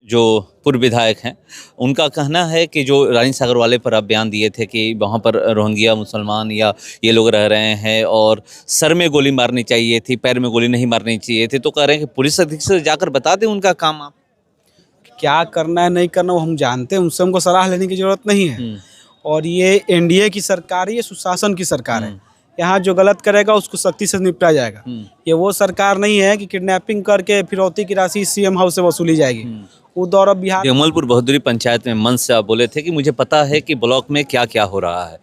जो पूर्व विधायक हैं, उनका कहना है कि जो रानी सागर वाले पर आप बयान दिए थे कि वहाँ पर रोहिंग्या मुसलमान या ये लोग रह रहे हैं और सर में गोली मारनी चाहिए थी, पैर में गोली नहीं मारनी चाहिए थी, तो कह रहे हैं कि पुलिस अधीक्षक से जाकर बता दें उनका काम आप। क्या करना है नहीं करना वो हम जानते हैं, उनसे हमको सलाह लेने की जरूरत नहीं है। और ये एनडीए की सरकार है, ये सुशासन की सरकार है। यहाँ जो गलत करेगा उसको सख्ती से निपटा जाएगा। ये वो सरकार नहीं है कि किडनैपिंग करके फिरौती की राशि सीएम हाउस से वसूली जाएगी। वो दौर अब बिहार जमलपुर बहुदूरी पंचायत में मंच से आप बोले थे कि मुझे पता है कि ब्लॉक में क्या क्या हो रहा है,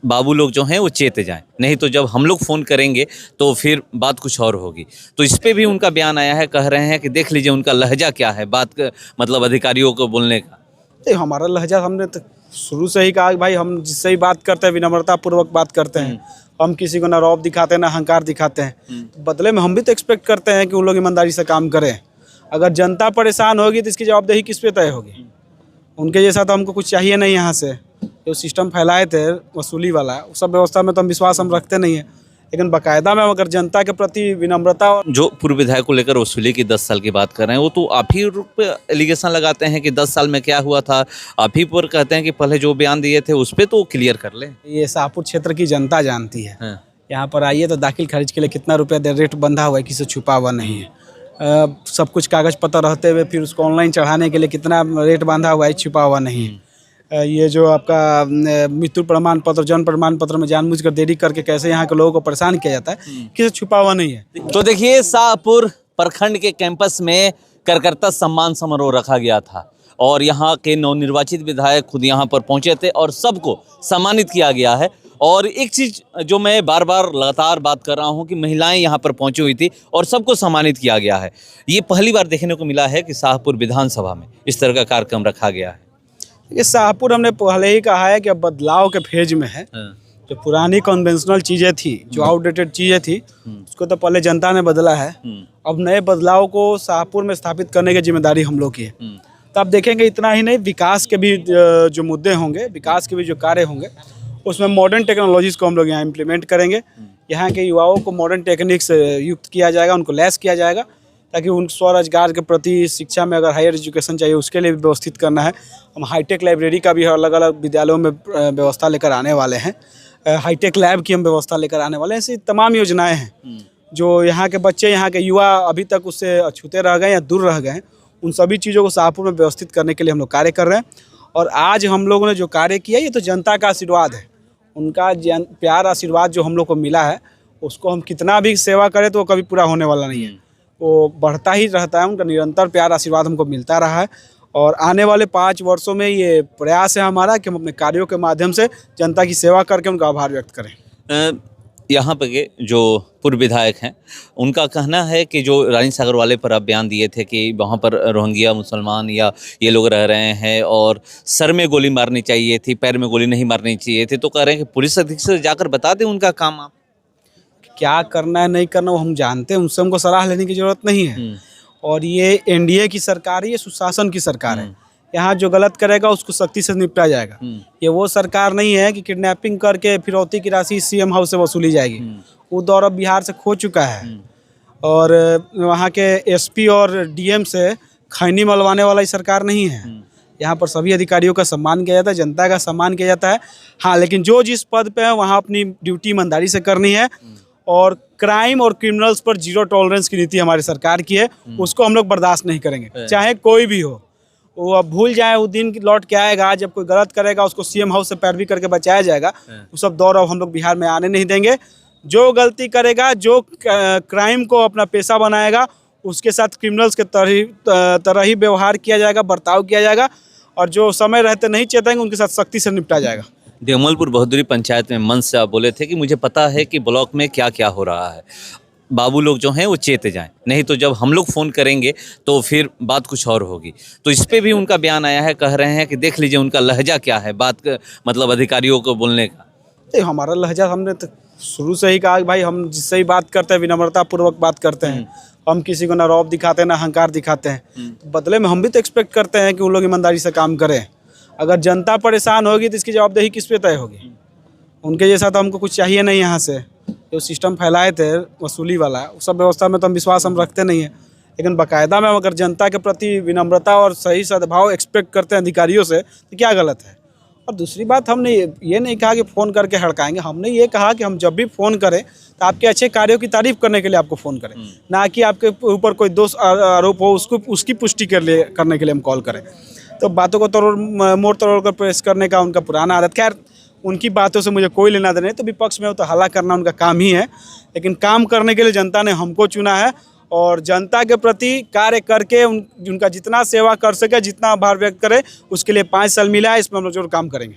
बाबू लोग जो हैं वो चेत जाएं, नहीं तो जब हम लोग फ़ोन करेंगे तो फिर बात कुछ और होगी। तो इस पे भी उनका बयान आया है, कह रहे हैं कि देख लीजिए उनका लहजा क्या है मतलब अधिकारियों को बोलने का। तो हमारा लहजा हमने तो शुरू से ही कहा कि भाई हम जिससे ही बात करते हैं विनम्रता पूर्वक बात करते हैं। हम किसी को ना रौब दिखाते हैं ना अहंकार दिखाते हैं। तो बदले में हम भी तो एक्सपेक्ट करते हैं कि उन लोग ईमानदारी से काम करें। अगर जनता परेशान होगी तो इसकी जवाबदेही किस पे तय होगी? उनके जैसा तो हमको कुछ चाहिए नहीं। यहाँ से जो सिस्टम फैलाए थे वसूली वाला, उस सब व्यवस्था में तो हम विश्वास हम रखते नहीं है। लेकिन बाकायदा में अगर जनता के प्रति विनम्रता और जो पूर्व विधायक को लेकर वसूली की 10 साल की बात कर रहे हैं, वो तो आप ही पे एलिगेशन लगाते हैं कि 10 साल में क्या हुआ था, आप ही पर कहते हैं कि पहले जो बयान दिए थे उस पर तो क्लियर कर लें। ये शाहपुर क्षेत्र की जनता जानती है। हाँ। यहाँ पर आइए तो दाखिल खारिज के लिए कितना रुपया दे रेट बंधा हुआ है, किसी से छुपा हुआ नहीं है। सब कुछ कागज़ पत्र रहते हुए फिर उसको ऑनलाइन चढ़ाने के लिए कितना रेट बांधा हुआ है, छुपा हुआ नहीं है। ये जो आपका मृत्यु प्रमाण पत्र, जन्म प्रमाण पत्र में जानबूझकर देरी करके कैसे यहाँ के लोगों को परेशान किया जाता है, किसी छुपा हुआ नहीं है। तो देखिए, शाहपुर प्रखंड के कैंपस में कार्यकर्ता सम्मान समारोह रखा गया था और यहाँ के नवनिर्वाचित विधायक खुद यहाँ पर पहुँचे थे और सबको सम्मानित किया गया है। और एक चीज़ जो मैं बार बार लगातार बात कर रहा हूँ कि महिलाएं यहाँ पर पहुँची हुई थी और सबको सम्मानित किया गया है। ये पहली बार देखने को मिला है कि शाहपुर विधानसभा में इस तरह का कार्यक्रम रखा गया है। ये शाहपुर हमने पहले ही कहा है कि अब बदलाव के फेज में है। जो पुरानी कन्वेंशनल चीज़ें थी, जो आउटडेटेड चीज़ें थी, उसको तो पहले जनता ने बदला है। अब नए बदलाव को शाहपुर में स्थापित करने की जिम्मेदारी हम लोग की है। तो आप देखेंगे इतना ही नहीं, विकास के भी जो मुद्दे होंगे, विकास के भी जो कार्य होंगे, उसमें मॉडर्न टेक्नोलॉजीज़ को हम लोग यहाँ इम्प्लीमेंट करेंगे। यहाँ के युवाओं को मॉडर्न टेक्निक से युक्त किया जाएगा, उनको लैस किया जाएगा ताकि उन स्वरोजगार के प्रति शिक्षा में अगर हायर एजुकेशन चाहिए उसके लिए भी व्यवस्थित करना है। हम हाईटेक लाइब्रेरी का भी अलग अलग विद्यालयों में व्यवस्था लेकर आने वाले हैं। हाईटेक लैब की हम व्यवस्था लेकर आने वाले हैं। ऐसी तमाम योजनाएं हैं जो यहाँ के बच्चे, यहाँ के युवा अभी तक उससे अछूते रह गए या दूर रह गए हैं, उन सभी चीज़ों को शाहपुर में व्यवस्थित करने के लिए हम लोग कार्य कर रहे हैं। और आज हम लोगों ने जो कार्य किया ये तो जनता का आशीर्वाद है। उनका प्यार आशीर्वाद जो हम लोग को मिला है, उसको हम कितना भी सेवा करें तो वो कभी पूरा होने वाला नहीं है, वो बढ़ता ही रहता है। उनका निरंतर प्यार आशीर्वाद हमको मिलता रहा है। और आने वाले 5 वर्षों में ये प्रयास है हमारा कि हम अपने कार्यों के माध्यम से जनता की सेवा करके उनका आभार व्यक्त करें। यहाँ पर के जो पूर्व विधायक हैं, उनका कहना है कि जो रानी सागर वाले पर आप बयान दिए थे कि वहाँ पर रोहिंग्या मुसलमान या ये लोग रह रहे हैं और सर में गोली मारनी चाहिए थी, पैर में गोली नहीं मारनी चाहिए थी, तो कह रहे हैं कि पुलिस अधीक्षक से जाकर बता दें उनका काम आप। क्या करना है नहीं करना वो हम जानते हैं, उनसे हमको सलाह लेने की जरूरत नहीं है। और ये एनडीए की सरकार है, ये सुशासन की सरकार है। यहाँ जो गलत करेगा उसको सख्ती से निपटा जाएगा। ये वो सरकार नहीं है कि किडनैपिंग करके फिरौती की राशि सीएम हाउस से वसूली जाएगी। वो दौर अब बिहार से खो चुका है। और वहाँ के एसपी और डीएम से खैनी मलवाने वाला ही सरकार नहीं है। यहाँ पर सभी अधिकारियों का सम्मान किया जाता है, जनता का सम्मान किया जाता है। हाँ, लेकिन जो जिस पद पे है वहाँ अपनी ड्यूटी ईमानदारी से करनी है। और क्राइम और क्रिमिनल्स पर जीरो टॉलरेंस की नीति हमारी सरकार की है, उसको हम लोग बर्दाश्त नहीं करेंगे, चाहे कोई भी हो। वो अब भूल जाए, वो दिन लौट के आएगा जब कोई गलत करेगा उसको सीएम हाउस से पैरवी करके बचाया जाएगा। वो सब दौर अब हम लोग बिहार में आने नहीं देंगे। जो गलती करेगा, जो क्राइम को अपना पेशा बनाएगा, उसके साथ क्रिमिनल्स के तरह ही व्यवहार किया जाएगा, बर्ताव किया जाएगा। और जो समय रहते नहीं चेतेंगे उनके साथ सख्ती से निपटा जाएगा। जमलपुर बहुदूरी पंचायत में मंच से आप बोले थे कि मुझे पता है कि ब्लॉक में क्या क्या हो रहा है, बाबू लोग जो हैं वो चेत जाएं, नहीं तो जब हम लोग फ़ोन करेंगे तो फिर बात कुछ और होगी। तो इस पे भी उनका बयान आया है, कह रहे हैं कि देख लीजिए उनका लहजा क्या है मतलब अधिकारियों को बोलने का। तो हमारा लहजा हमने तो शुरू से ही कहा कि भाई हम जिससे ही बात करते हैं विनम्रता पूर्वक बात करते हैं। हम किसी को ना रौब दिखाते हैं ना अहंकार दिखाते हैं। तो बदले में हम भी तो एक्सपेक्ट करते हैं कि उन लोग ईमानदारी से काम करें। अगर जनता परेशान होगी तो इसकी जवाबदेही किस पे तय होगी? उनके जैसा तो हमको कुछ चाहिए नहीं। यहाँ से जो सिस्टम फैलाए थे वसूली वाला, उस सब व्यवस्था में तो हम विश्वास हम रखते नहीं है। लेकिन बाकायदा में अगर जनता के प्रति विनम्रता और सही सद्भाव एक्सपेक्ट करते हैं अधिकारियों से तो क्या गलत है। और दूसरी बात, हमने ये नहीं कहा कि फ़ोन करके हड़काएंगे, हमने ये कहा कि हम जब भी फ़ोन करें तो आपके अच्छे कार्यों की तारीफ़ करने के लिए आपको फ़ोन करें, ना कि आपके ऊपर कोई दोष आरोप हो उसकी पुष्टि करने के लिए हम कॉल करें। तो बातों को मोड़ तोड़ कर पेश करने का उनका पुराना आदत। खैर, उनकी बातों से मुझे कोई लेना देना नहीं, तो विपक्ष में हो तो हल्ला करना उनका काम ही है, लेकिन काम करने के लिए जनता ने हमको चुना है और जनता के प्रति कार्य करके उनका जितना सेवा कर सके, जितना आभार व्यक्त करे, उसके लिए 5 साल मिला है, इसमें हम लोग जरूर काम करेंगे।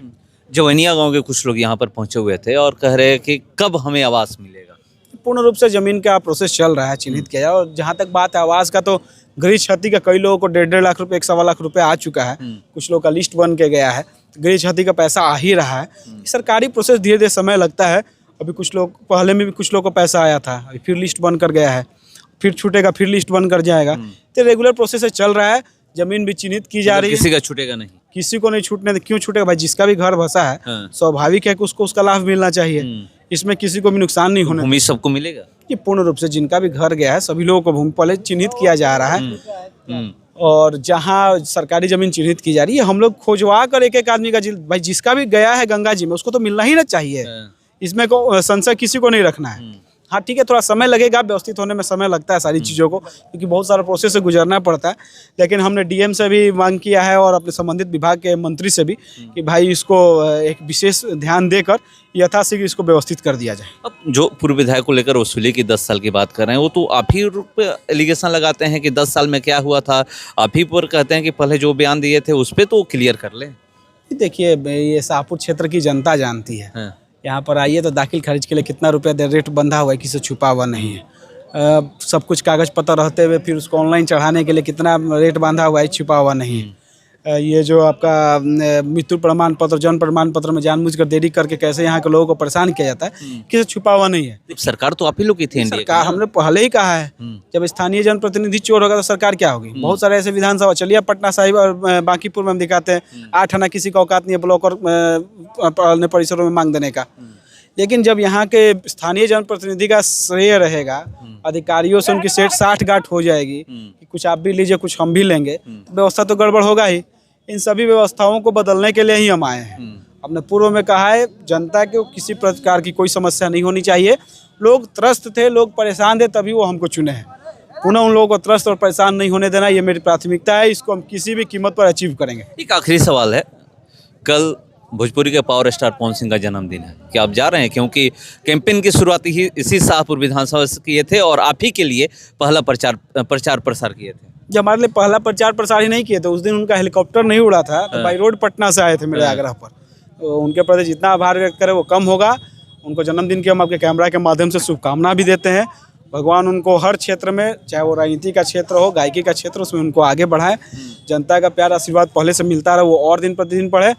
जवनिया गांव के कुछ लोग यहाँ पर पहुंचे हुए थे और कह रहे हैं कि कब हमें आवास मिलेगा। पूर्ण रूप से ज़मीन का प्रोसेस चल रहा है, चिन्हित किया जाए। और जहाँ तक बात है आवास का, तो गृह क्षति का कई लोगों को 1.5 लाख रुपए 1.25 लाख रुपए आ चुका है। कुछ लोगों का लिस्ट बन के गया है, गृह क्षति का पैसा आ ही रहा है। सरकारी प्रोसेस धीरे धीरे समय लगता है। अभी कुछ लोग पहले में भी कुछ लोगों को पैसा आया था, अभी फिर लिस्ट बन कर गया है, फिर छूटेगा, फिर लिस्ट बन कर जाएगा। तो रेगुलर प्रोसेस से चल रहा है। जमीन भी चिन्हित की जा रही है, किसी का छूटेगा नहीं, किसी को नहीं छूटने। क्यों छूटेगा भाई? जिसका भी घर बसा है, स्वाभाविक है कि उसको उसका लाभ मिलना चाहिए। इसमें किसी को भी नुकसान नहीं होने। भूमि सबको मिलेगा कि पूर्ण रूप से जिनका भी घर गया है सभी लोगों को भूमि पहले चिन्हित किया जा रहा है। और जहाँ सरकारी जमीन चिन्हित की जा रही है, हम लोग खोजवा कर एक आदमी का भाई जिसका भी गया है गंगा जी में, उसको तो मिलना ही ना चाहिए। इसमें को संशय किसी को नहीं रखना है। हाँ ठीक है, थोड़ा समय लगेगा, व्यवस्थित होने में समय लगता है सारी चीज़ों को, क्योंकि बहुत सारा प्रोसेस से गुजरना पड़ता है। लेकिन हमने डीएम से भी मांग किया है और अपने संबंधित विभाग के मंत्री से भी कि भाई इसको एक विशेष ध्यान देकर यथाशीघ्र इसको व्यवस्थित कर दिया जाए। अब जो पूर्व विधायक को लेकर वसूली की 10 साल की बात कर रहे हैं, वो तो आप ही एलिगेशन लगाते हैं कि 10 साल में क्या हुआ था, आप ही पर कहते हैं कि पहले जो बयान दिए थे उस पर तो क्लियर कर लें। देखिए, ये शाहपुर क्षेत्र की जनता जानती है। यहाँ पर आइए तो दाखिल खारिज के लिए कितना रुपया रेट बंधा हुआ है, किसी छुपा हुआ नहीं है। सब कुछ कागज़ पत्र रहते हुए फिर उसको ऑनलाइन चढ़ाने के लिए कितना रेट बांधा हुआ है, छुपा हुआ नहीं है। ये जो आपका मृत्यु प्रमाण पत्र, जन्म प्रमाण पत्र में जानबूझकर देरी करके कैसे यहाँ के लोगों को परेशान किया जाता है, किसी छुपा हुआ नहीं है। सरकार तो आप ही लोग की थी, सरकार हमने पहले ही कहा है, जब स्थानीय जनप्रतिनिधि चोर होगा तो सरकार क्या होगी। बहुत सारे ऐसे विधानसभा, चलिए पटना साहिब और बांकीपुर में हम दिखाते हैं 8 आना किसी का औकात नहीं है ब्लॉक और परिसरों में मांग देने का। लेकिन जब यहाँ के स्थानीय जनप्रतिनिधि का श्रेय रहेगा, अधिकारियों से उनकी सेठ साठ गांठ हो जाएगी कि कुछ आप भी लीजिए कुछ हम भी लेंगे, तो व्यवस्था तो गड़बड़ होगा ही। इन सभी व्यवस्थाओं को बदलने के लिए ही हम आए हैं। हमने पूर्व में कहा है, जनता को किसी प्रकार की कोई समस्या नहीं होनी चाहिए। लोग त्रस्त थे, लोग परेशान थे, तभी वो हमको चुने हैं। पुनः उन लोगों को त्रस्त और परेशान नहीं होने देना, ये मेरी प्राथमिकता है। इसको हम किसी भी कीमत पर अचीव करेंगे। एक आखिरी सवाल है, कल भोजपुरी के पावर स्टार पवन सिंह का जन्मदिन है, क्या आप जा रहे हैं? क्योंकि कैंपेन की शुरुआत ही इसी शाहपुर विधानसभा से किए थे और आप ही के लिए पहला प्रचार प्रसार किए थे। जब हमारे लिए पहला प्रचार प्रसार ही नहीं किए थे, उस दिन उनका हेलीकॉप्टर नहीं उड़ा था, तो बाई रोड पटना से आए थे मेरे आग्रह पर। तो उनके प्रति जितना आभार व्यक्त करें वो कम होगा। उनको जन्मदिन की हम आपके कैमरा के माध्यम से शुभकामना भी देते हैं। भगवान उनको हर क्षेत्र में, चाहे वो राजनीति का क्षेत्र हो, गायकी का क्षेत्र, उसमें उनको आगे बढ़ाए। जनता का प्यार आशीर्वाद पहले से मिलता रहे, वो और दिन प्रतिदिन बढ़े।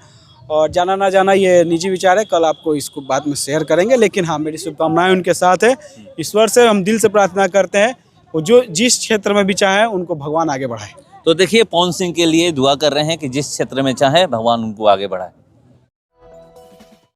और जाना ना जाना ये निजी विचार है, कल आपको इसको बाद में शेयर करेंगे। लेकिन हाँ, मेरी शुभकामनाएं उनके साथ है। ईश्वर से हम दिल से प्रार्थना करते हैं वो जो जिस क्षेत्र में भी चाहे उनको भगवान आगे बढ़ाए। तो देखिए, पवन सिंह के लिए दुआ कर रहे हैं कि जिस क्षेत्र में चाहे भगवान उनको आगे बढ़ाए।